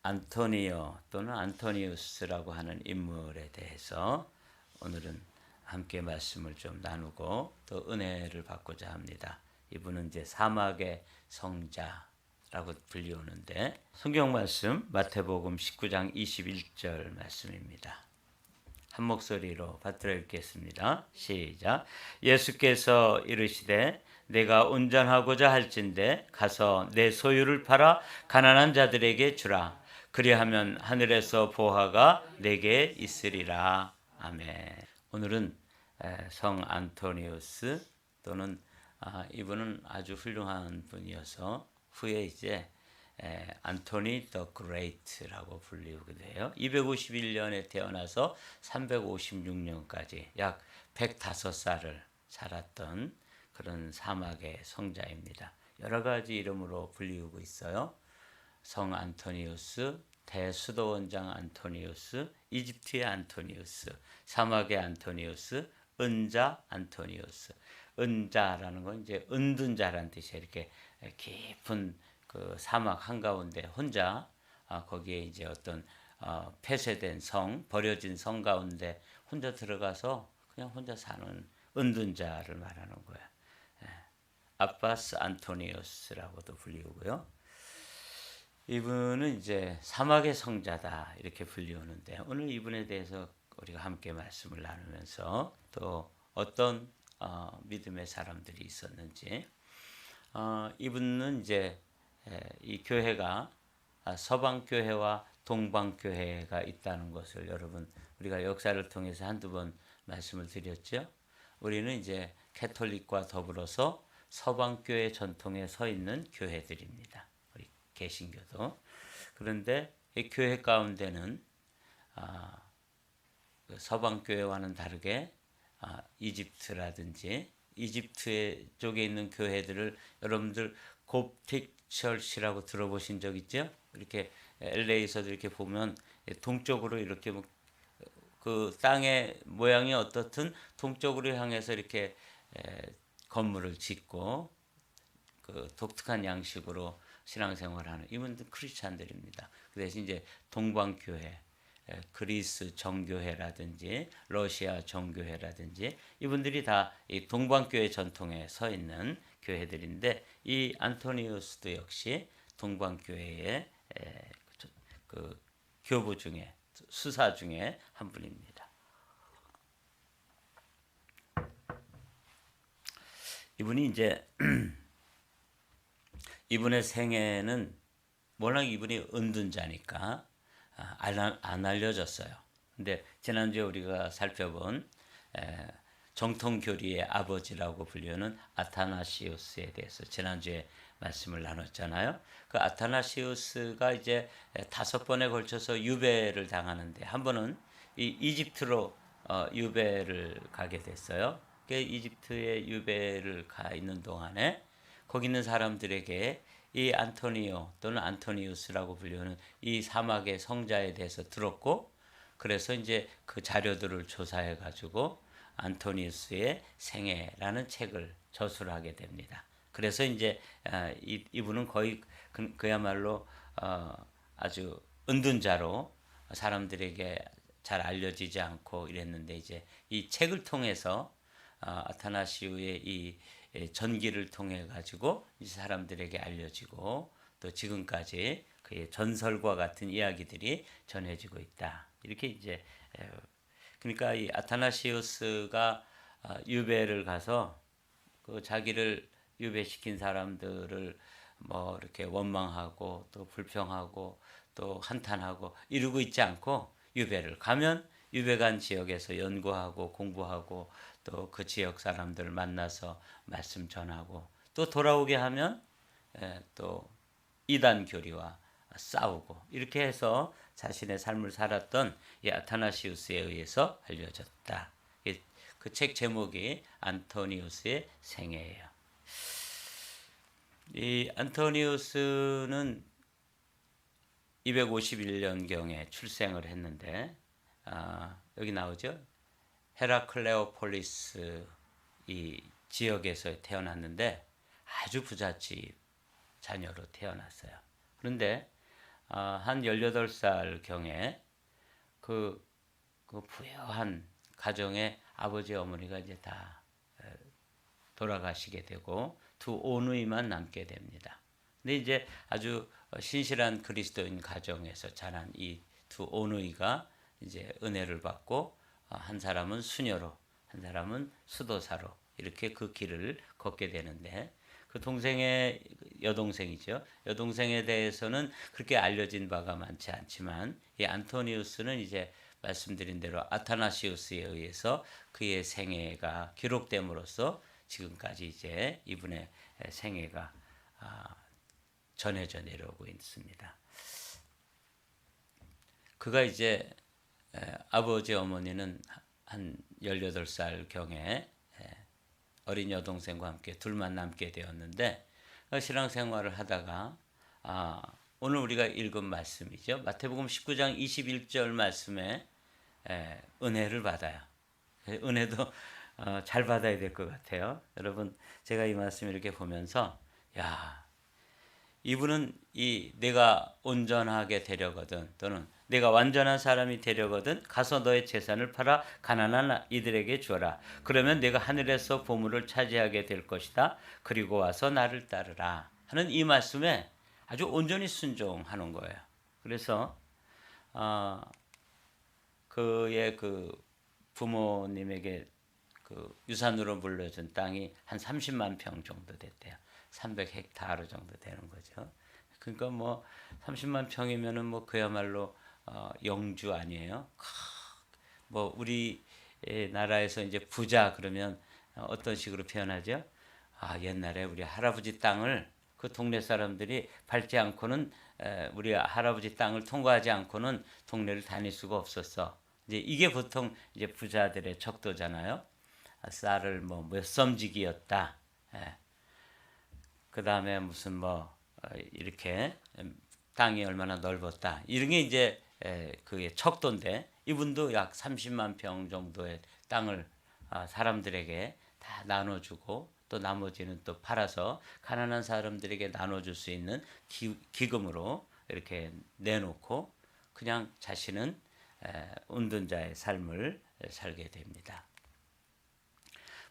안토니오 또는 안토니우스라고 하는 인물에 대해서 오늘은 함께 말씀을 좀 나누고 또 은혜를 받고자 합니다. 이분은 이제 사막의 성자라고 불리우는데 성경 말씀 마태복음 19장 21절 말씀입니다. 한 목소리로 받들어 읽겠습니다. 시작. 예수께서 이르시되 내가 운전하고자 할진대 가서 내 소유를 팔아 가난한 자들에게 주라. 그리하면 하늘에서 보화가 내게 있으리라. 아멘. 오늘은 성 안토니우스 또는 이분은 아주 훌륭한 분이어서 후에 이제 안토니 더 그레이트라고 불리우게 돼요. 251년에 태어나서 356년까지 약 105살을 살았던 그런 사막의 성자입니다. 여러 가지 이름으로 불리우고 있어요. 성 안토니우스, 대수도원장 안토니우스, 이집트의 안토니우스, 사막의 안토니우스, 은자 안토니우스. 은자라는 건 이제 은둔 자라는 뜻이에요. 이렇게 깊은 그 사막 한가운데 혼자 거기에 이제 어떤 폐쇄된 성, 버려진 성 가운데 혼자 들어가서 그냥 혼자 사는 은둔 자를 말하는 거예요. 아바스 안토니우스라고도 불리우고요. 이분은 이제 사막의 성자다 이렇게 불리우는데 오늘 이분에 대해서 우리가 함께 말씀을 나누면서 또 어떤 믿음의 사람들이 있었는지 이분은 이제 이 교회가 서방 교회와 동방 교회가 있다는 것을 여러분 우리가 역사를 통해서 한두 번 말씀을 드렸죠. 우리는 이제 캐톨릭과 더불어서 서방 교회 전통에 서 있는 교회들입니다. 우리 개신교도. 그런데 이 교회 가운데는 서방 교회와는 다르게 이집트라든지 이집트 쪽에 있는 교회들을 여러분들 곱틱 철시라고 들어보신 적 있죠? 이렇게 LA에서도 이렇게 보면 동쪽으로 이렇게 그 땅의 모양이 어떻든 동쪽으로 향해서 이렇게 건물을 짓고 그 독특한 양식으로 신앙생활하는 이분들 크리스찬들입니다. 그 대신 이제 동방교회, 그리스 정교회라든지 러시아 정교회라든지 이분들이 다 이 동방교회 전통에 서 있는 교회들인데 이 안토니우스도 역시 동방교회의 그 교부 중에 수사 중에 한 분입니다. 이분이 이제 이분의 생애는 워낙 이분이 은둔자니까 안 알려졌어요. 근데 지난주에 우리가 살펴본 정통교리의 아버지라고 불리는 아타나시우스에 대해서 지난주에 말씀을 나눴잖아요. 그 아타나시우스가 이제 5번에 걸쳐서 유배를 당하는데 한 번은 이 이집트로 유배를 가게 됐어요. 그 이집트에 유배를 가 있는 동안에 거기 있는 사람들에게 이 안토니오 또는 안토니우스라고 불리는 이 사막의 성자에 대해서 들었고 그래서 이제 그 자료들을 조사해 가지고 안토니우스의 생애라는 책을 저술을 하게 됩니다. 그래서 이제 이분은 거의 그야말로 아주 은둔자로 사람들에게 잘 알려지지 않고 이랬는데 이제 이 책을 통해서 아타나시우의 이 전기를 통해 가지고 이 사람들에게 알려지고 또 지금까지 그의 전설과 같은 이야기들이 전해지고 있다. 이렇게 이제 그러니까 이 아타나시우스가 유배를 가서 그 자기를 유배시킨 사람들을 뭐 이렇게 원망하고 또 불평하고 또 한탄하고 이러고 있지 않고 유배를 가면 유배 간 지역에서 연구하고 공부하고 또 그 지역 사람들을 만나서 말씀 전하고 또 돌아오게 하면 또 이단 교리와 싸우고 이렇게 해서 자신의 삶을 살았던 이 아타나시우스에 의해서 알려졌다. 그 책 제목이 안토니우스의 생애예요. 이 안토니우스는 251년경에 출생을 했는데 여기 나오죠. 헤라클레오폴리스 이 지역에서 태어났는데 아주 부잣집 자녀로 태어났어요. 그런데 한 18살 경에 그, 그 부유한 가정의 아버지 어머니가 이제 다 돌아가시게 되고 두 오누이만 남게 됩니다. 근데 이제 아주 신실한 그리스도인 가정에서 자란 이 두 오누이가 이제 은혜를 받고 한 사람은 수녀로, 한 사람은 수도사로 이렇게 그 길을 걷게 되는데 그 동생의 여동생이죠. 여동생에 대해서는 그렇게 알려진 바가 많지 않지만 이 안토니우스는 이제 말씀드린 대로 아타나시우스에 의해서 그의 생애가 기록됨으로써 지금까지 이제 이분의 생애가 전해져 내려오고 있습니다. 그가 이제 아버지 어머니는 한 18살 경에 어린 여동생과 함께 둘만 남게 되었는데 신앙생활을 하다가 오늘 우리가 읽은 말씀이죠. 마태복음 19장 21절 말씀에 은혜를 받아요. 은혜도 잘 받아야 될 것 같아요. 여러분 제가 이 말씀 이렇게 보면서 이분은 내가 온전하게 되려거든 또는 내가 완전한 사람이 되려거든 가서 너의 재산을 팔아 가난한 이들에게 주어라. 그러면 내가 하늘에서 보물을 차지하게 될 것이다. 그리고 와서 나를 따르라 하는 이 말씀에 아주 온전히 순종하는 거예요. 그래서 그의 그 부모님에게 그 유산으로 물려준 땅이 한 30만 평 정도 됐대요. 300헥타르 정도 되는 거죠. 그러니까 뭐 30만 평이면은 뭐 그야말로 영주 아니에요. 뭐 우리 나라에서 이제 부자 그러면 어떤 식으로 표현하죠? 옛날에 우리 할아버지 땅을 그 동네 사람들이 밟지 않고는 우리 할아버지 땅을 통과하지 않고는 동네를 다닐 수가 없었어. 이제 이게 보통 이제 부자들의 척도잖아요. 쌀을 뭐 몇 섬지기였다. 그 다음에 무슨 뭐 이렇게 땅이 얼마나 넓었다. 이런 게 이제 그게 척도인데 이분도 약 30만 평 정도의 땅을 사람들에게 다 나눠주고 또 나머지는 또 팔아서 가난한 사람들에게 나눠줄 수 있는 기금으로 이렇게 내놓고 그냥 자신은 운둔자의 삶을 살게 됩니다.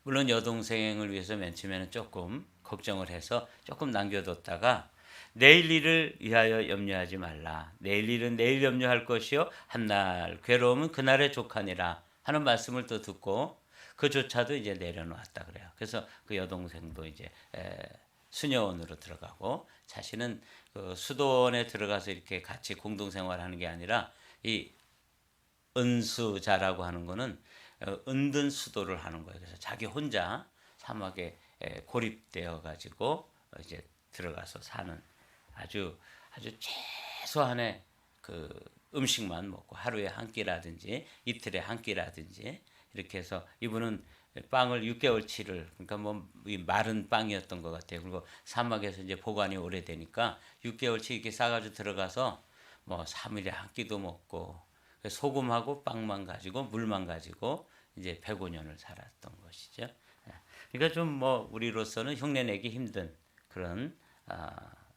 물론 여동생을 위해서 맨 처음에는 조금 걱정을 해서 조금 남겨뒀다가 내일 일을 위하여 염려하지 말라. 내일 일은 내일 염려할 것이요 한날 괴로움은 그날의 족하니라 하는 말씀을 또 듣고 그조차도 이제 내려놓았다 그래요. 그래서 그 여동생도 이제 수녀원으로 들어가고 자신은 그 수도원에 들어가서 이렇게 같이 공동생활하는 게 아니라 이 은수자라고 하는 거는 은둔 수도를 하는 거예요. 그래서 자기 혼자 사막에 고립되어 가지고 이제 들어가서 사는 아주 최소한의 그 음식만 먹고 하루에 한 끼라든지 이틀에 한 끼라든지 이렇게 해서 이분은 빵을 6개월치를 그러니까 뭐 마른 빵이었던 것 같아요. 그리고 사막에서 이제 보관이 오래되니까 6개월치 이렇게 싸가지고 들어가서 뭐 3일에 한 끼도 먹고 소금하고 빵만 가지고 물만 가지고 이제 105년을 살았던 것이죠. 그러니까 좀 뭐 우리로서는 흉내내기 힘든 그런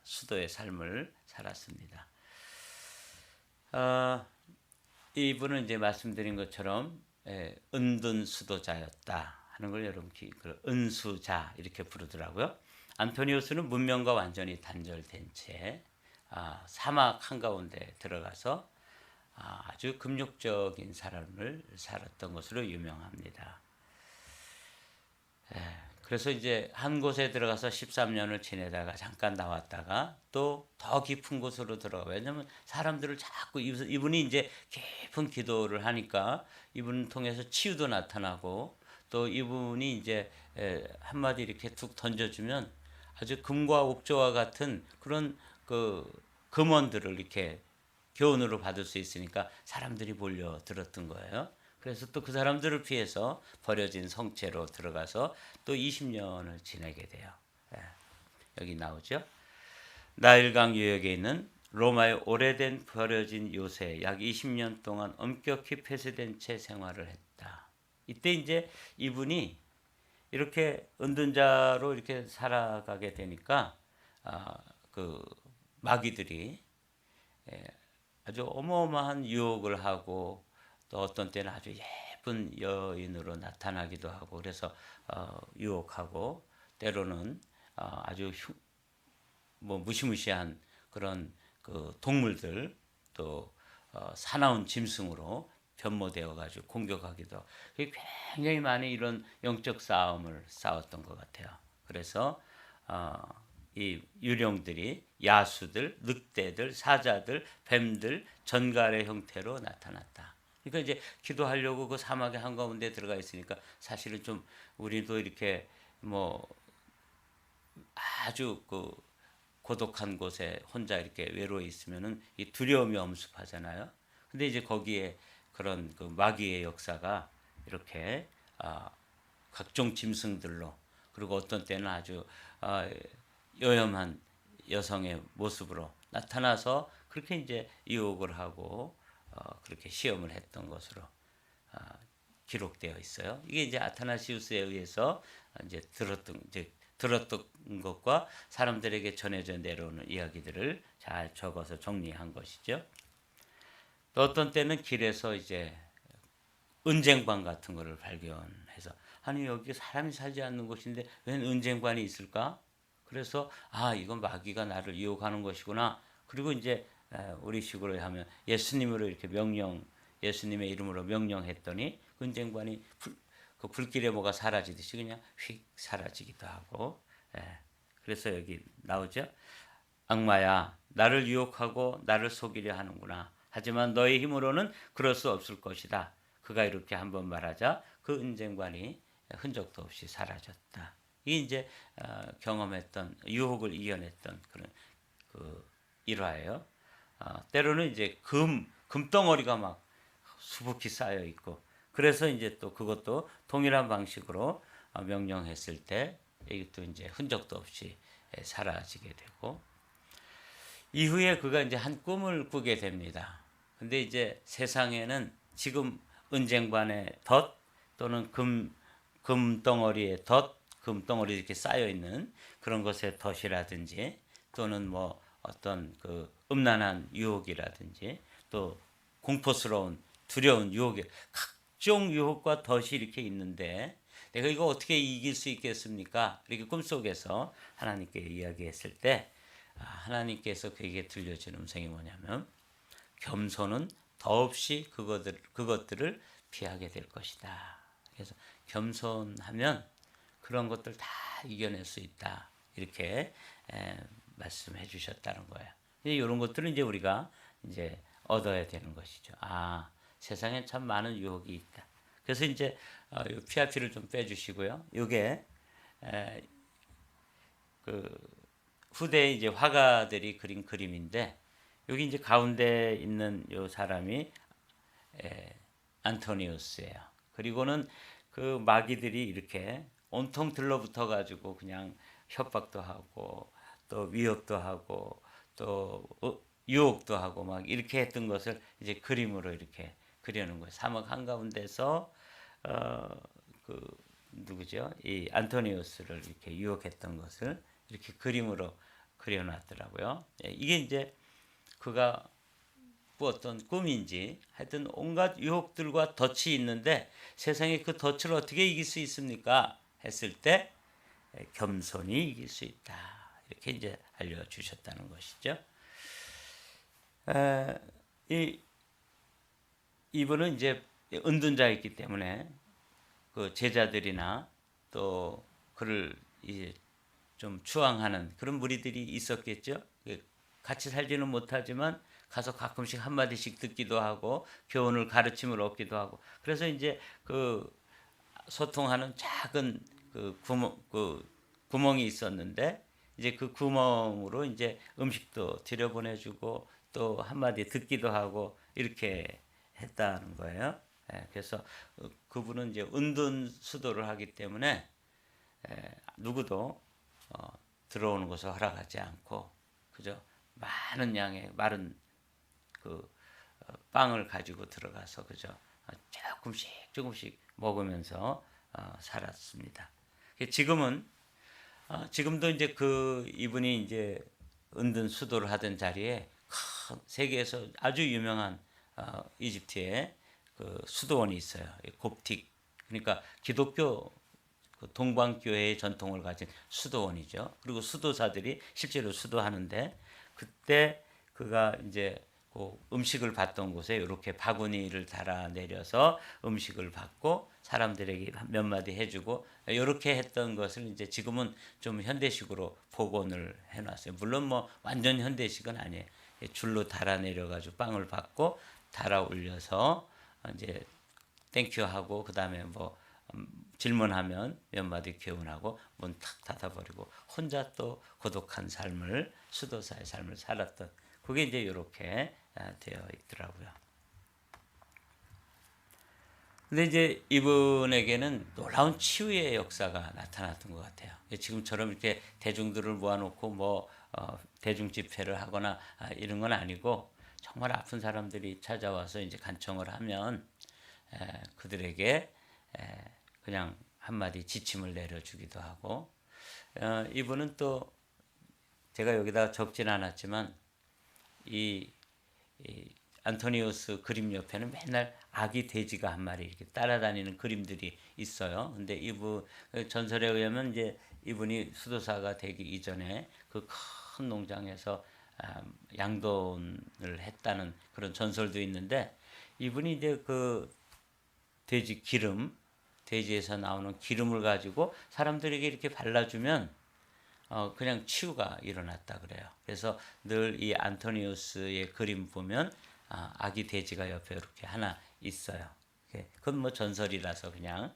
수도의 삶을 살았습니다. 이분은 이제 말씀드린 것처럼 은둔 수도자였다 하는 걸 여러분 은수자 이렇게 부르더라고요. 안토니우스는 문명과 완전히 단절된 채 사막 한가운데 들어가서 아주 금욕적인 삶을 살았던 것으로 유명합니다. 그래서 이제 한 곳에 들어가서 13년을 지내다가 잠깐 나왔다가 또 더 깊은 곳으로 들어가. 왜냐하면 사람들을 자꾸 이분이 이제 깊은 기도를 하니까 이분 통해서 치유도 나타나고 또 이분이 이제 한마디 이렇게 툭 던져주면 아주 금과 옥조와 같은 그런 그 금원들을 이렇게 교훈으로 받을 수 있으니까 사람들이 몰려 들었던 거예요. 그래서 또 그 사람들을 피해서 버려진 성체로 들어가서 또 20년을 지내게 돼요. 여기 나오죠. 나일강 유역에 있는 로마의 오래된 버려진 요새 약 20년 동안 엄격히 폐쇄된 채 생활을 했다. 이때 이제 이분이 이렇게 은둔자로 이렇게 살아가게 되니까 그 마귀들이 예, 아주 어마어마한 유혹을 하고 또 어떤 때는 아주 예쁜 여인으로 나타나기도 하고 그래서 유혹하고 때로는 아주 뭐 무시무시한 그런 그 동물들 또 사나운 짐승으로 변모되어 가지고 공격하기도 하고 굉장히 많이 이런 영적 싸움을 싸웠던 것 같아요. 그래서 이 유령들이 야수들, 늑대들, 사자들, 뱀들, 전갈의 형태로 나타났다. 그러니까 이제 기도하려고 그 사막의 한가운데 들어가 있으니까 사실은 좀 우리도 이렇게 뭐 아주 그 고독한 곳에 혼자 이렇게 외로워 있으면은 이 두려움이 엄습하잖아요. 근데 이제 거기에 그런 그 마귀의 역사가 이렇게 각종 짐승들로 그리고 어떤 때는 아주 요염한 여성의 모습으로 나타나서 그렇게 이제 유혹을 하고 그렇게 시험을 했던 것으로 기록되어 있어요. 이게 이제 아타나시우스에 의해서 이제 들었던 것과 사람들에게 전해져 내려오는 이야기들을 잘 적어서 정리한 것이죠. 또 어떤 때는 길에서 이제 은쟁반 같은 거를 발견해서 아니 여기 사람이 살지 않는 곳인데 웬 은쟁반이 있을까? 그래서 이건 마귀가 나를 유혹하는 것이구나. 그리고 이제 우리식으로 하면 예수님으로 이렇게 예수님의 이름으로 명령했더니 은쟁반이 그 불길에 뭐가 사라지듯이 그냥 휙 사라지기도 하고. 그래서 여기 나오죠. 악마야, 나를 유혹하고 나를 속이려 하는구나. 하지만 너의 힘으로는 그럴 수 없을 것이다. 그가 이렇게 한번 말하자 그 은쟁반이 흔적도 없이 사라졌다. 이게 이제 경험했던 유혹을 이겨냈던 그런 그 일화예요. 때로는 이제 금덩어리가 막 수북히 쌓여 있고 그래서 이제 또 그것도 동일한 방식으로 명령했을 때 이것도 이제 흔적도 없이 사라지게 되고 이후에 그가 이제 한 꿈을 꾸게 됩니다. 근데 이제 세상에는 지금 은쟁반의 덫 또는 금덩어리의 덫, 금덩어리 이렇게 쌓여 있는 그런 것의 덫이라든지 또는 뭐 어떤 그 음란한 유혹이라든지 또 공포스러운 두려운 유혹이 각종 유혹과 덫이 이렇게 있는데 내가 이거 어떻게 이길 수 있겠습니까? 이렇게 꿈속에서 하나님께 이야기했을 때 하나님께서 그에게 들려준 음성이 뭐냐면 겸손은 더없이 그것들을 피하게 될 것이다. 그래서 겸손하면 그런 것들 다 이겨낼 수 있다. 이렇게 말씀해 주셨다는 거예요. 이런 것들은 이제 우리가 이제 얻어야 되는 것이죠. 세상에 참 많은 유혹이 있다. 그래서 이제 PRP를 좀 빼주시고요. 이게 그 후대에 이제 화가들이 그린 그림인데 여기 이제 가운데 있는 요 사람이 안토니우스예요. 그리고는 그 마귀들이 이렇게 온통 들러붙어 가지고 그냥 협박도 하고 또 위협도 하고 또 유혹도 하고 막 이렇게 했던 것을 이제 그림으로 이렇게 그려놓은 거예요. 사막 한가운데서 그 누구죠? 이 안토니우스를 이렇게 유혹했던 것을 이렇게 그림으로 그려놨더라고요. 이게 이제 그가 꾸었던 꿈인지 하여튼 온갖 유혹들과 덫이 있는데 세상에 그 덫을 어떻게 이길 수 있습니까? 했을 때 겸손히 이길 수 있다. 이렇게 이제 알려주셨다는 것이죠. 이분은 이제 은둔자였기 때문에 그 제자들이나 또 그를 이제 좀 추앙하는 그런 무리들이 있었겠죠. 같이 살지는 못하지만 가서 가끔씩 한마디씩 듣기도 하고 교훈을 가르침을 얻기도 하고 그래서 이제 그 소통하는 작은 그 구멍이 있었는데 이제 그 구멍으로 이제 음식도 들여보내주고 또 한마디 듣기도 하고 이렇게 했다는 거예요. 그래서 그분은 이제 은둔 수도를 하기 때문에 누구도 들어오는 것을 허락하지 않고 그저 많은 양의 마른 그 빵을 가지고 들어가서 그저 조금씩 먹으면서 살았습니다. 지금도 이제 이분이 이제 은둔 수도를 하던 자리에 세계에서 아주 유명한 이집트의 그 수도원이 있어요. 곱틱, 그러니까 기독교 그 동방교회의 전통을 가진 수도원이죠. 그리고 수도사들이 실제로 수도하는데, 그때 그가 이제 그 음식을 받던 곳에 이렇게 바구니를 달아 내려서 음식을 받고 사람들에게 몇 마디 해주고 이렇게 했던 것을 이제 지금은 좀 현대식으로 복원을 해놨어요. 물론 뭐 완전 현대식은 아니에요. 줄로 달아 내려 가지고 빵을 받고 달아 올려서 이제 땡큐 하고, 그 다음에 뭐 질문하면 몇 마디 교훈하고 문 탁 닫아버리고 혼자 또 고독한 삶을, 수도사의 삶을 살았던, 그게 이제 이렇게 되어 있더라고요. 근데 이제 이분에게는 놀라운 치유의 역사가 나타났던 것 같아요. 지금처럼 이렇게 대중들을 모아놓고 뭐 대중 집회를 하거나 이런 건 아니고, 정말 아픈 사람들이 찾아와서 이제 간청을 하면 그들에게 그냥 한마디 지침을 내려주기도 하고, 이분은 또 제가 여기다 적진 않았지만 이 안토니우스 그림 옆에는 맨날 아기 돼지가 한 마리 이렇게 따라다니는 그림들이 있어요. 근데 이분 전설에 의하면 이제 이분이 수도사가 되기 이전에 그 큰 농장에서 양돈을 했다는 그런 전설도 있는데, 이분이 이제 그 돼지 기름, 돼지에서 나오는 기름을 가지고 사람들에게 이렇게 발라주면 그냥 치유가 일어났다 그래요. 그래서 늘 이 안토니우스의 그림 보면 아기 돼지가 옆에 이렇게 하나 있어요. 그건 뭐 전설이라서 그냥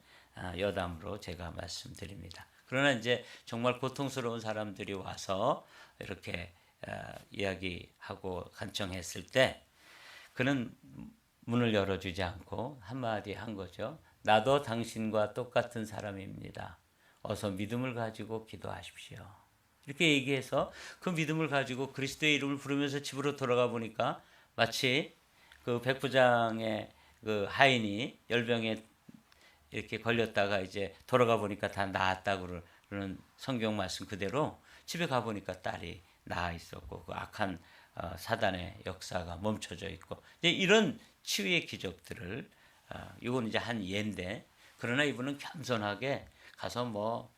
여담으로 제가 말씀드립니다. 그러나 이제 정말 고통스러운 사람들이 와서 이렇게 이야기하고 간청했을 때 그는 문을 열어주지 않고 한마디 한 거죠. 나도 당신과 똑같은 사람입니다. 어서 믿음을 가지고 기도하십시오. 이렇게 얘기해서 그 믿음을 가지고 그리스도의 이름을 부르면서 집으로 돌아가 보니까 마치 그 백부장의 그 하인이 열병에 이렇게 걸렸다가 이제 돌아가 보니까 다 나았다고 그러는 성경 말씀 그대로 집에 가 보니까 딸이 나아 있었고, 그 악한 사단의 역사가 멈춰져 있고, 이제 이런 치유의 기적들을 이건 이제 한 예인데, 그러나 이분은 겸손하게 가서 뭐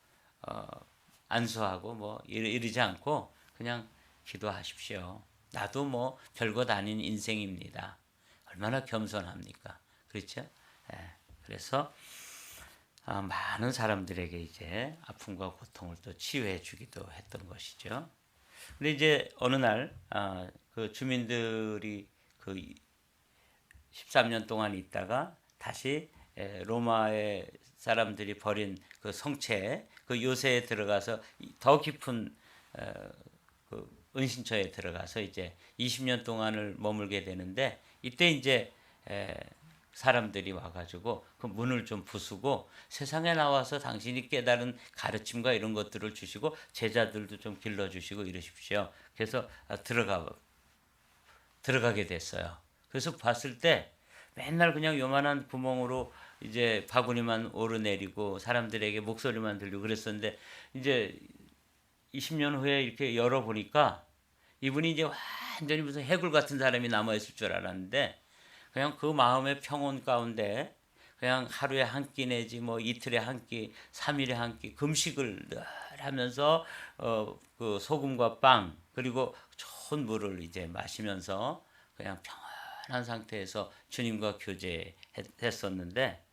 안수하고 뭐 이러지 않고 그냥 기도하십시오. 나도 뭐 별것 아닌 인생입니다. 얼마나 겸손합니까? 그렇죠? 예. 그래서 많은 사람들에게 이제 아픔과 고통을 또 치유해 주기도 했던 것이죠. 근데 이제 어느 날 그 주민들이 그 13년 동안 있다가 다시 로마의 사람들이 버린 그 성체, 그 요새에 들어가서 더 깊은 그 은신처에 들어가서 이제 20년 동안을 머물게 되는데, 이때 이제 사람들이 와가지고 그 문을 좀 부수고 세상에 나와서 당신이 깨달은 가르침과 이런 것들을 주시고 제자들도 좀 길러주시고 이러십시오. 그래서 들어가게 됐어요. 그래서 봤을 때 맨날 그냥 요만한 구멍으로 이제 바구니만 오르내리고 사람들에게 목소리만 들리고 그랬었는데, 이제 20년 후에 이렇게 열어보니까 이분이 이제 완전히 무슨 해굴 같은 사람이 남아있을 줄 알았는데, 그냥 그 마음의 평온 가운데 그냥 하루에 한 끼 내지 뭐 이틀에 한 끼, 3일에 한 끼 금식을 늘 하면서 그 소금과 빵 그리고 좋은 물을 이제 마시면서 그냥 평안한 상태에서 주님과 교제했었는데,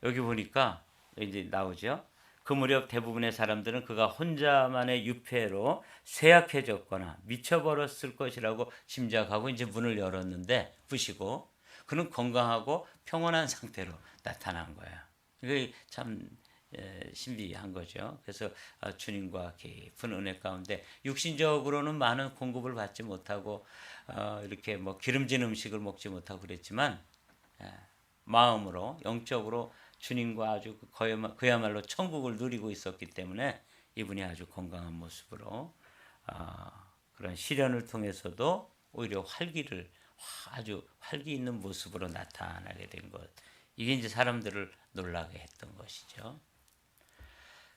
여기 보니까 이제 나오죠. 그 무렵 대부분의 사람들은 그가 혼자만의 유폐로 쇠약해졌거나 미쳐버렸을 것이라고 짐작하고 이제 문을 열었는데 부시고, 그는 건강하고 평온한 상태로 나타난 거예요. 이게 참 신비한 거죠. 그래서 주님과 깊은 은혜 가운데 육신적으로는 많은 공급을 받지 못하고 이렇게 뭐 기름진 음식을 먹지 못하고 그랬지만, 마음으로 영적으로 주님과 아주 그야말로 천국을 누리고 있었기 때문에 이분이 아주 건강한 모습으로 그런 시련을 통해서도 오히려 아주 활기 있는 모습으로 나타나게 된 것. 이게 이제 사람들을 놀라게 했던 것이죠.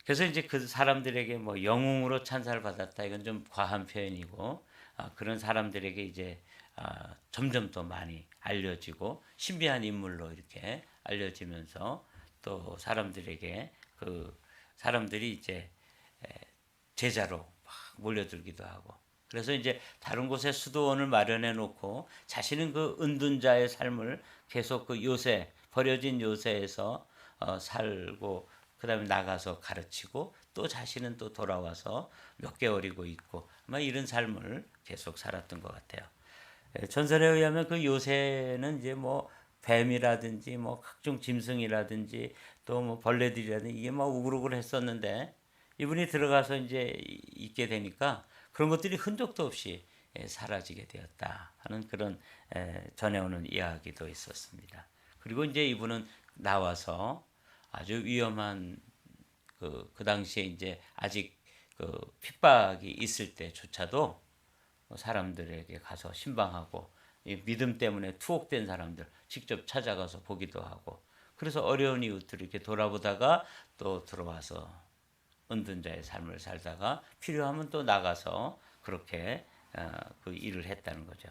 그래서 이제 그 사람들에게 뭐 영웅으로 찬사를 받았다, 이건 좀 과한 표현이고, 그런 사람들에게 이제 점점 더 많이 알려지고 신비한 인물로 이렇게 알려지면서 또 사람들에게 그 사람들이 이제 제자로 막 몰려들기도 하고 그래서 이제 다른 곳에 수도원을 마련해 놓고 자신은 그 은둔자의 삶을 계속 그 요새 버려진 요새에서 살고 그다음에 나가서 가르치고 또 자신은 또 돌아와서 몇 개월이고 있고 막 이런 삶을 계속 살았던 것 같아요. 전설에 의하면 그 요새는 이제 뭐 뱀이라든지 뭐 각종 짐승이라든지 또 뭐 벌레들이라든지 이게 막 우글우글 했었는데 이분이 들어가서 이제 있게 되니까 그런 것들이 흔적도 없이 사라지게 되었다 하는 그런 전해오는 이야기도 있었습니다. 그리고 이제 이분은 나와서 아주 위험한 그 당시에 이제 아직 그 핍박이 있을 때조차도 사람들에게 가서 신방하고 믿음 때문에 투옥된 사람들 직접 찾아가서 보기도 하고 그래서 어려운 이웃들 이렇게 돌아보다가 또 들어와서 은둔자의 삶을 살다가 필요하면 또 나가서 그렇게 그 일을 했다는 거죠.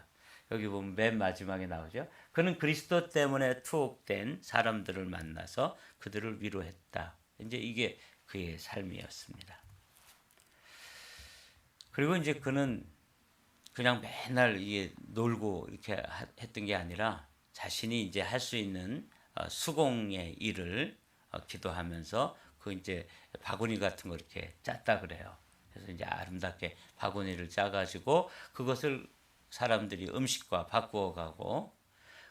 여기 보면 맨 마지막에 나오죠. 그는 그리스도 때문에 투옥된 사람들을 만나서 그들을 위로했다. 이제 이게 그의 삶이었습니다. 그리고 이제 그는 그냥 맨날 이게 놀고 이렇게 했던 게 아니라 자신이 이제 할 수 있는 수공의 일을 기도하면서 그 이제 바구니 같은 거 이렇게 짰다 그래요. 그래서 이제 아름답게 바구니를 짜가지고 그것을 사람들이 음식과 바꾸어 가고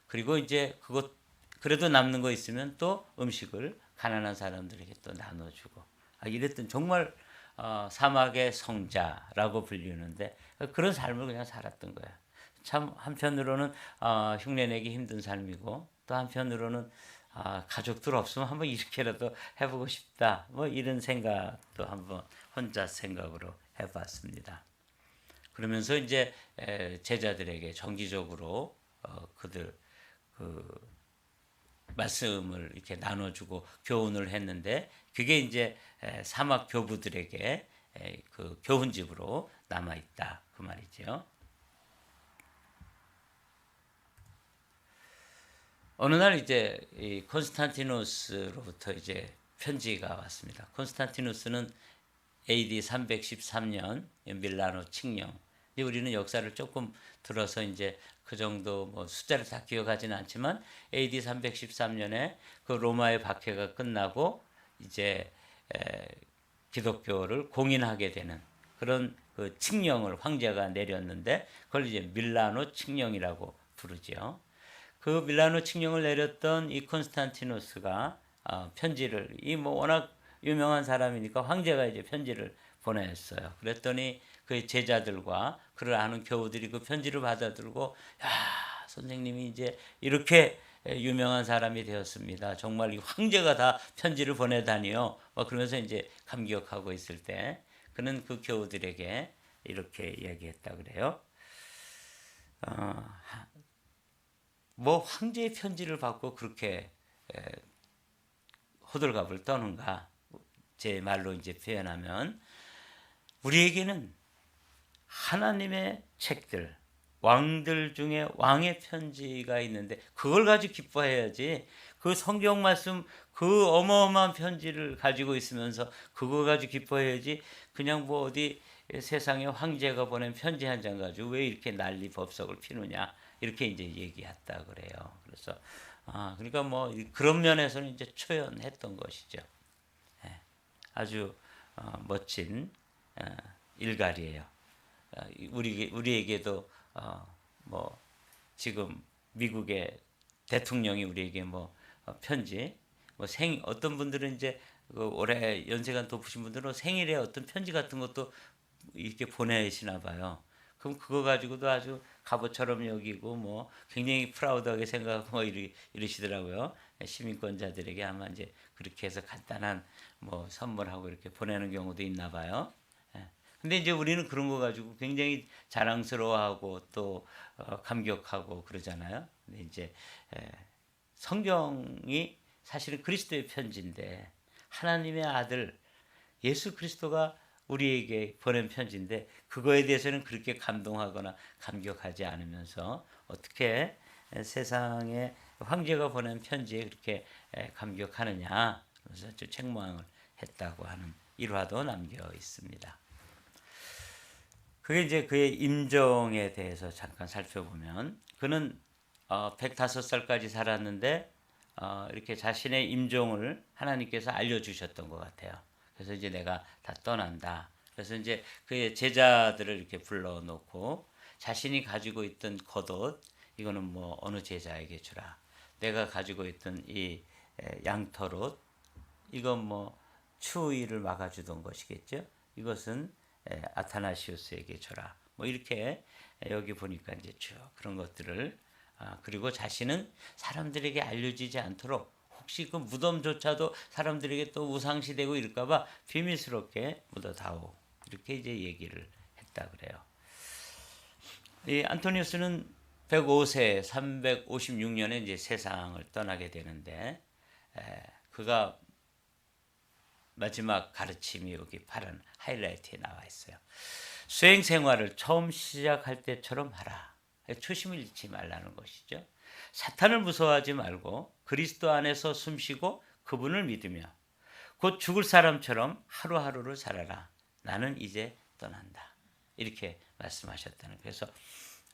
그리고 이제 그것 그래도 남는 거 있으면 또 음식을 가난한 사람들에게 또 나눠주고 이랬던 정말 사막의 성자라고 불리는데 그런 삶을 그냥 살았던 거예요. 참 한편으로는 흉내내기 힘든 삶이고 또 한편으로는 가족들 없으면 한번 이렇게라도 해보고 싶다. 뭐 이런 생각도 한번 혼자 생각으로 해봤습니다. 그러면서 이제 제자들에게 정기적으로 그들 그 말씀을 이렇게 나눠주고 교훈을 했는데 그게 이제 사막 교부들에게 그 교훈집으로 남아 있다 그 말이죠. 어느 날 이제 이 콘스탄티누스로부터 이제 편지가 왔습니다. 콘스탄티누스는 AD 313년 밀라노 칙령. 우리는 역사를 조금 들어서 이제 그 정도 뭐 숫자를 다 기억하지는 않지만 AD 313년에 그 로마의 박해가 끝나고 이제 기독교를 공인하게 되는 그런 그 칙령을 황제가 내렸는데 그걸 이제 밀라노 칙령이라고 부르죠. 그 밀라노 칙령을 내렸던 이 콘스탄티누스가 편지를 이 뭐 워낙 유명한 사람이니까 황제가 이제 편지를 보냈어요. 그랬더니 그 제자들과 그를 아는 교우들이 그 편지를 받아들고 야 선생님이 이제 이렇게 유명한 사람이 되었습니다. 정말 이 황제가 다 편지를 보내다니요. 그러면서 이제 감격하고 있을 때 그는 그 교우들에게 이렇게 얘기했다 그래요. 뭐 황제의 편지를 받고 그렇게 호들갑을 떠는가? 제 말로 이제 표현하면 우리에게는 하나님의 책들, 왕들 중에 왕의 편지가 있는데 그걸 가지고 기뻐해야지. 그 성경 말씀 그 어마어마한 편지를 가지고 있으면서 그거 가지고 기뻐해야지. 그냥 뭐 어디 세상에 황제가 보낸 편지 한 장 가지고 왜 이렇게 난리 법석을 피느냐 이렇게 이제 얘기했다 그래요. 그래서 그러니까 뭐 그런 면에서는 이제 초연했던 것이죠. 아주 멋진 일갈이에요. 우리에게도 뭐 지금 미국의 대통령이 우리에게 뭐 편지 뭐 어떤 분들은 이제 그 올해 연세가 높으신 분들은 생일에 어떤 편지 같은 것도 이렇게 보내시나 봐요. 그럼 그거 가지고도 아주 갑옷처럼 여기고 뭐 굉장히 프라우드하게 생각하고 뭐 이러시더라고요. 시민권자들에게 아마 이제 그렇게 해서 간단한 뭐 선물하고 이렇게 보내는 경우도 있나 봐요. 근데 이제 우리는 그런 거 가지고 굉장히 자랑스러워하고 또 감격하고 그러잖아요. 근데 이제 성경이 사실은 그리스도의 편지인데 하나님의 아들 예수 그리스도가 우리에게 보낸 편지인데 그거에 대해서는 그렇게 감동하거나 감격하지 않으면서 어떻게 세상에 황제가 보낸 편지에 그렇게 감격하느냐. 그래서 아주 책망을 했다고 하는 일화도 남겨 있습니다. 그게 이제 그의 임종에 대해서 잠깐 살펴보면 그는 105살까지 살았는데 이렇게 자신의 임종을 하나님께서 알려주셨던 것 같아요. 그래서 이제 내가 다 떠난다. 그래서 이제 그의 제자들을 이렇게 불러놓고 자신이 가지고 있던 겉옷 이거는 뭐 어느 제자에게 주라. 내가 가지고 있던 이 양털옷 이건 뭐 추위를 막아주던 것이겠죠. 이것은 아타나시우스에게 줘라. 뭐 이렇게 여기 보니까 이제 쭉 그런 것들을 그리고 자신은 사람들에게 알려지지 않도록 혹시 그 무덤조차도 사람들에게 또 우상시되고 이럴까봐 비밀스럽게 묻어다오. 이렇게 이제 얘기를 했다 그래요. 이 안토니우스는 105세 356년에 이제 세상을 떠나게 되는데 그가 마지막 가르침이 여기 파란 하이라이트에 나와 있어요. 수행 생활을 처음 시작할 때처럼 하라. 초심을 잃지 말라는 것이죠. 사탄을 무서워하지 말고 그리스도 안에서 숨쉬고 그분을 믿으며 곧 죽을 사람처럼 하루하루를 살아라. 나는 이제 떠난다. 이렇게 말씀하셨다는. 그래서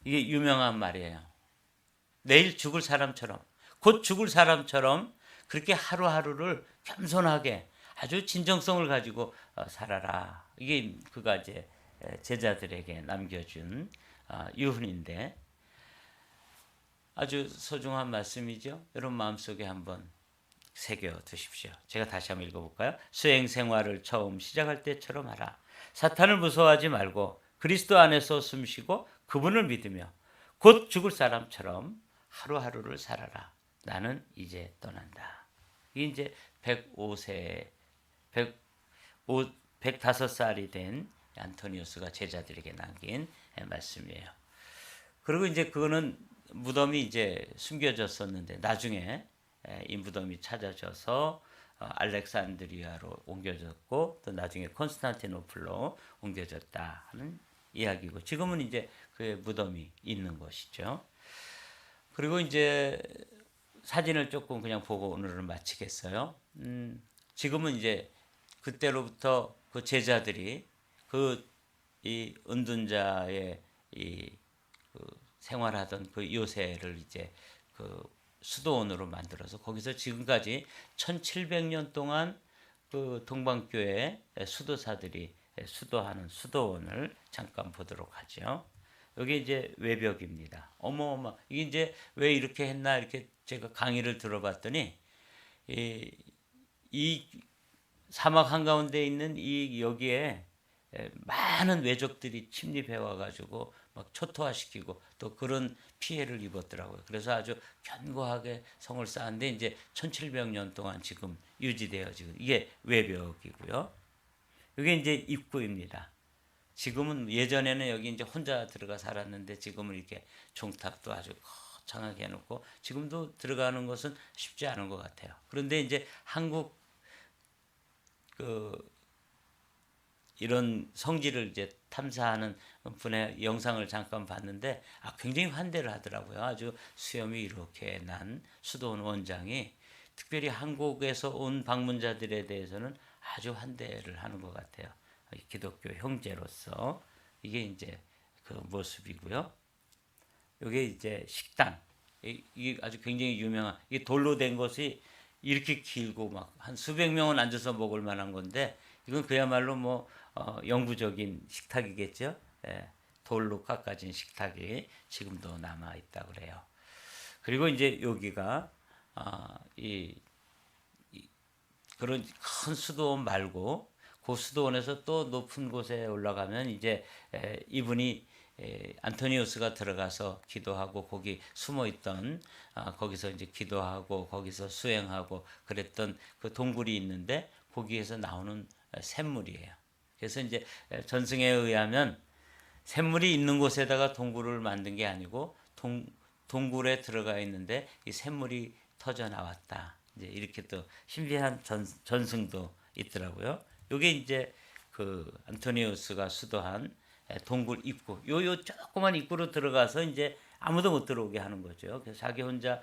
이게 유명한 말이에요. 내일 죽을 사람처럼 곧 죽을 사람처럼 그렇게 하루하루를 겸손하게 아주 진정성을 가지고 살아라. 이게 그가 이제 제자들에게 남겨준 유훈인데 아주 소중한 말씀이죠. 여러분 마음속에 한번 새겨 두십시오. 제가 다시 한번 읽어볼까요? 수행 생활을 처음 시작할 때처럼 하라. 사탄을 무서워하지 말고 그리스도 안에서 숨쉬고 그분을 믿으며 곧 죽을 사람처럼 하루하루를 살아라. 나는 이제 떠난다. 이게 이제 105살이 된 안토니우스가 제자들에게 남긴 말씀이에요. 그리고 이제 그거는 무덤이 이제 숨겨졌었는데 나중에 이 무덤이 찾아져서 알렉산드리아로 옮겨졌고 또 나중에 콘스탄티노플로 옮겨졌다 하는 이야기고 지금은 이제 그의 무덤이 있는 것이죠. 그리고 이제 사진을 조금 그냥 보고 오늘은 마치겠어요. 지금은 이제 그때로부터 그 제자들이 이 은둔자의 그 생활하던 그 요새를 이제 그 수도원으로 만들어서 거기서 지금까지 1700년 동안 그 동방교회 수도사들이 수도하는 수도원을 잠깐 보도록 하죠. 여기 이제 외벽입니다. 어마어마. 이게 이제 왜 이렇게 했나 이렇게 제가 강의를 들어봤더니 이 사막 한가운데 있는 이 여기에 많은 외적들이 침입해 와가지고 막 초토화시키고 또 그런 피해를 입었더라고요. 그래서 아주 견고하게 성을 쌓았는데 이제 1700년 동안 지금 유지되어 지금 이게 외벽이고요. 이게 이제 입구입니다. 지금은 예전에는 여기 이제 혼자 들어가 살았는데 지금은 이렇게 종탑도 아주 거창하게 해놓고 지금도 들어가는 것은 쉽지 않은 것 같아요. 그런데 이제 한국 이런 성지를 이제 탐사하는 분의 영상을 잠깐 봤는데 굉장히 환대를 하더라고요. 아주 수염이 이렇게 난 수도원 원장이 특별히 한국에서 온 방문자들에 대해서는 아주 환대를 하는 것 같아요. 기독교 형제로서 이게 이제 그 모습이고요. 이게 이제 식당. 이게 아주 굉장히 유명한 이 돌로 된 것이 이렇게 길고 막 한 수백 명은 앉아서 먹을 만한 건데 이건 그야말로 뭐 영구적인 식탁이겠죠. 돌로 깎아진 식탁이 지금도 남아 있다 그래요. 그리고 이제 여기가 그런 큰 수도원 말고 그 수도원에서 또 높은 곳에 올라가면 이제 이분이 안토니우스가 들어가서 기도하고 거기 숨어 있던 거기서 이제 기도하고 거기서 수행하고 그랬던 그 동굴이 있는데 거기에서 나오는 샘물이에요. 그래서 이제 전승에 의하면 샘물이 있는 곳에다가 동굴을 만든 게 아니고 동굴에 들어가 있는데 이 샘물이 터져 나왔다. 이제 이렇게 또 신비한 전승도 있더라고요. 이게 이제 그 안토니우스가 수도한 동굴 입구, 요 조그만 입구로 들어가서 이제 아무도 못 들어오게 하는 거죠. 그래서 자기 혼자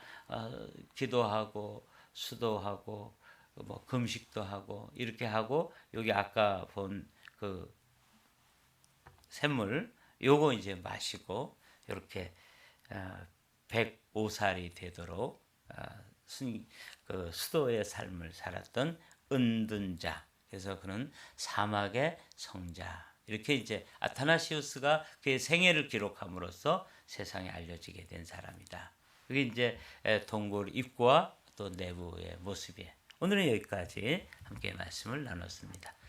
기도하고 수도하고 뭐 금식도 하고 이렇게 하고, 여기 아까 본 그 샘물 요거 이제 마시고 이렇게 105살이 되도록 그 수도의 삶을 살았던 은둔자. 그래서 그는 사막의 성자. 이렇게 이제 아타나시우스가 그의 생애를 기록함으로써 세상에 알려지게 된 사람이다. 그게 이제 동굴 입구와 또 내부의 모습이에요. 오늘은 여기까지 함께 말씀을 나눴습니다.